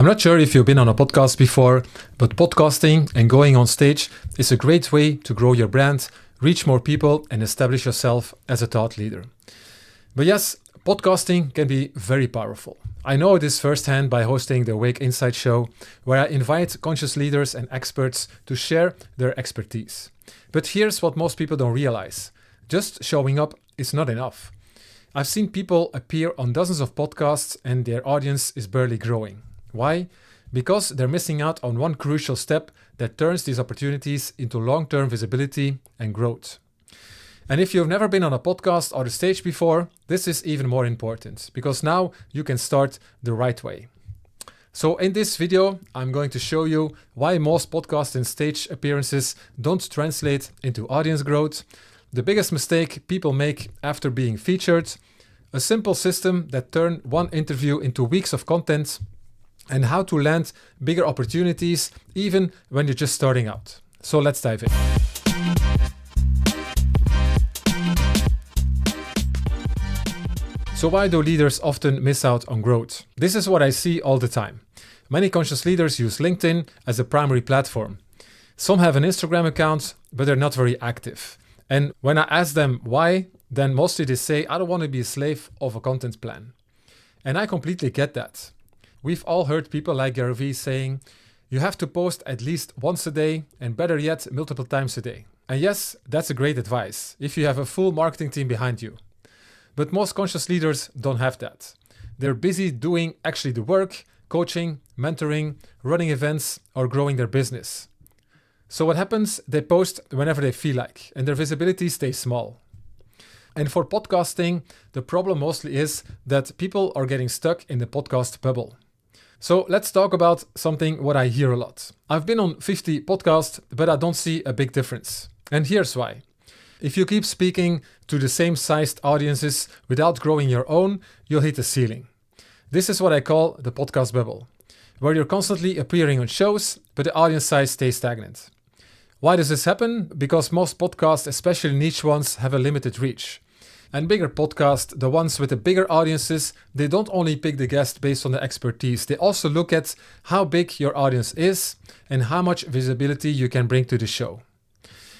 I'm not sure if you've been on a podcast before, but podcasting and going on stage is a great way to grow your brand, reach more people, and establish yourself as a thought leader. But yes, podcasting can be very powerful. I know this firsthand by hosting the Awake Insight show, where I invite conscious leaders and experts to share their expertise. But here's what most people don't realize. Just showing up is not enough. I've seen people appear on dozens of podcasts and their audience is barely growing. Why? Because they're missing out on one crucial step that turns these opportunities into long-term visibility and growth. And if you've never been on a podcast or a stage before, this is even more important because now you can start the right way. So in this video, I'm going to show you why most podcast and stage appearances don't translate into audience growth, the biggest mistake people make after being featured, a simple system that turns one interview into weeks of content, and how to land bigger opportunities even when you're just starting out. So let's dive in. So why do leaders often miss out on growth? This is what I see all the time. Many conscious leaders use LinkedIn as a primary platform. Some have an Instagram account, but they're not very active. And when I ask them why, then mostly they say, I don't want to be a slave of a content plan. And I completely get that. We've all heard people like Gary Vee saying, you have to post at least once a day and better yet, multiple times a day. And yes, that's a great advice if you have a full marketing team behind you. But most conscious leaders don't have that. They're busy doing actually the work, coaching, mentoring, running events, or growing their business. So what happens? They post whenever they feel like, and their visibility stays small. And for podcasting, the problem mostly is that people are getting stuck in the podcast bubble. So let's talk about something what I hear a lot. I've been on 50 podcasts, but I don't see a big difference. And here's why. If you keep speaking to the same sized audiences without growing your own, you'll hit a ceiling. This is what I call the podcast bubble, where you're constantly appearing on shows, but the audience size stays stagnant. Why does this happen? Because most podcasts, especially niche ones, have a limited reach. And bigger podcasts, the ones with the bigger audiences, they don't only pick the guest based on the expertise, they also look at how big your audience is and how much visibility you can bring to the show.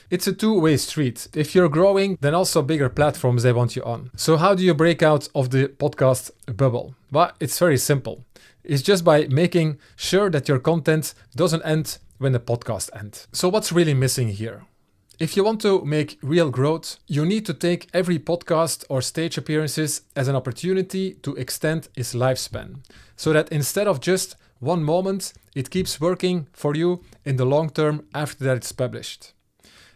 It's a two-way street. If you're growing, then also bigger platforms they want you on. So how do you break out of the podcast bubble? Well, it's very simple. It's just by making sure that your content doesn't end when the podcast ends. So what's really missing here? If you want to make real growth, you need to take every podcast or stage appearances as an opportunity to extend its lifespan, so that instead of just one moment, it keeps working for you in the long term after that it's published.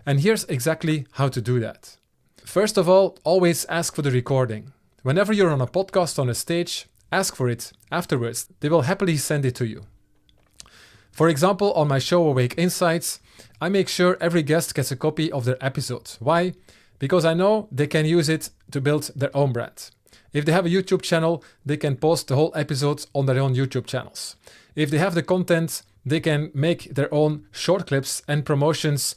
And here's exactly how to do that. First of all, always ask for the recording. Whenever you're on a podcast on a stage, ask for it afterwards. They will happily send it to you. For example, on my show Awake Insights, I make sure every guest gets a copy of their episode. Why? Because I know they can use it to build their own brand. If they have a YouTube channel, they can post the whole episode on their own YouTube channels. If they have the content, they can make their own short clips and promotions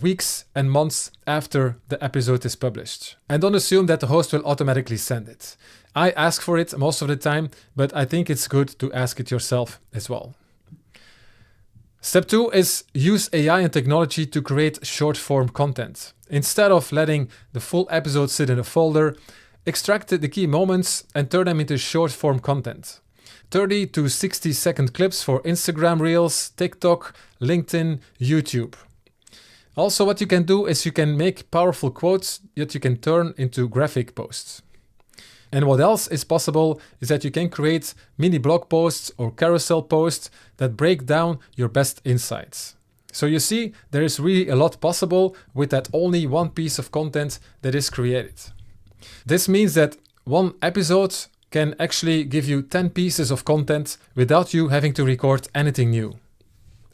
weeks and months after the episode is published. And don't assume that the host will automatically send it. I ask for it most of the time, but I think it's good to ask it yourself as well. Step 2 is use AI and technology to create short-form content. Instead of letting the full episode sit in a folder, extract the key moments and turn them into short-form content. 30 to 60-second clips for Instagram Reels, TikTok, LinkedIn, YouTube. Also, what you can do is you can make powerful quotes that you can turn into graphic posts. And what else is possible is that you can create mini blog posts or carousel posts that break down your best insights. So you see, there is really a lot possible with that only one piece of content that is created. This means that one episode can actually give you 10 pieces of content without you having to record anything new.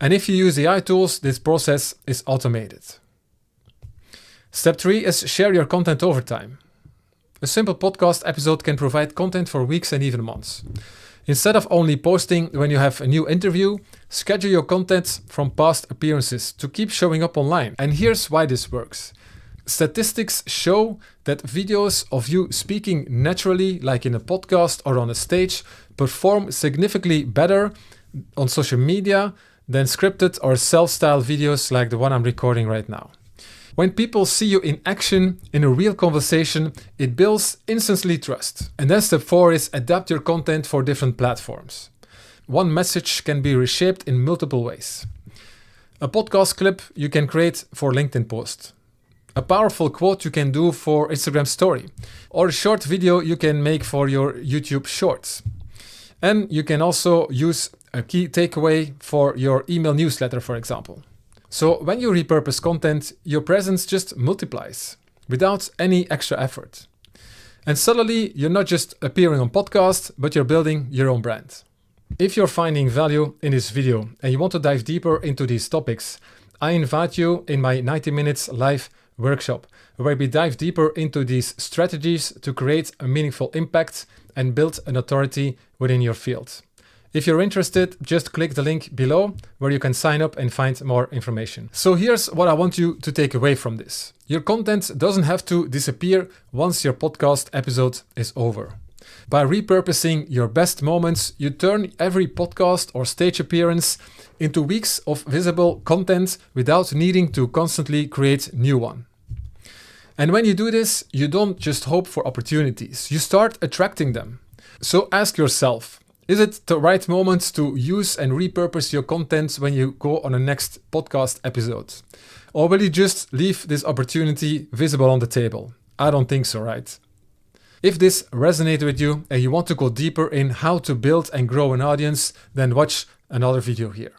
And if you use AI tools, this process is automated. Step 3 is share your content over time. A simple podcast episode can provide content for weeks and even months. Instead of only posting when you have a new interview, schedule your content from past appearances to keep showing up online. And here's why this works. Statistics show that videos of you speaking naturally, like in a podcast or on a stage, perform significantly better on social media than scripted or self-styled videos like the one I'm recording right now. When people see you in action, in a real conversation, it builds instantly trust. And then step 4 is adapt your content for different platforms. One message can be reshaped in multiple ways. A podcast clip you can create for LinkedIn post. A powerful quote you can do for Instagram story. Or a short video you can make for your YouTube shorts. And you can also use a key takeaway for your email newsletter, for example. So when you repurpose content, your presence just multiplies without any extra effort. And suddenly you're not just appearing on podcasts, but you're building your own brand. If you're finding value in this video and you want to dive deeper into these topics, I invite you in my 90 minutes live workshop, where we dive deeper into these strategies to create a meaningful impact and build an authority within your field. If you're interested, just click the link below where you can sign up and find more information. So here's what I want you to take away from this. Your content doesn't have to disappear once your podcast episode is over. By repurposing your best moments, you turn every podcast or stage appearance into weeks of visible content without needing to constantly create new one. And when you do this, you don't just hope for opportunities, you start attracting them. So ask yourself, is it the right moment to use and repurpose your content when you go on a next podcast episode? Or will you just leave this opportunity visible on the table? I don't think so, right? If this resonated with you and you want to go deeper in how to build and grow an audience, then watch another video here.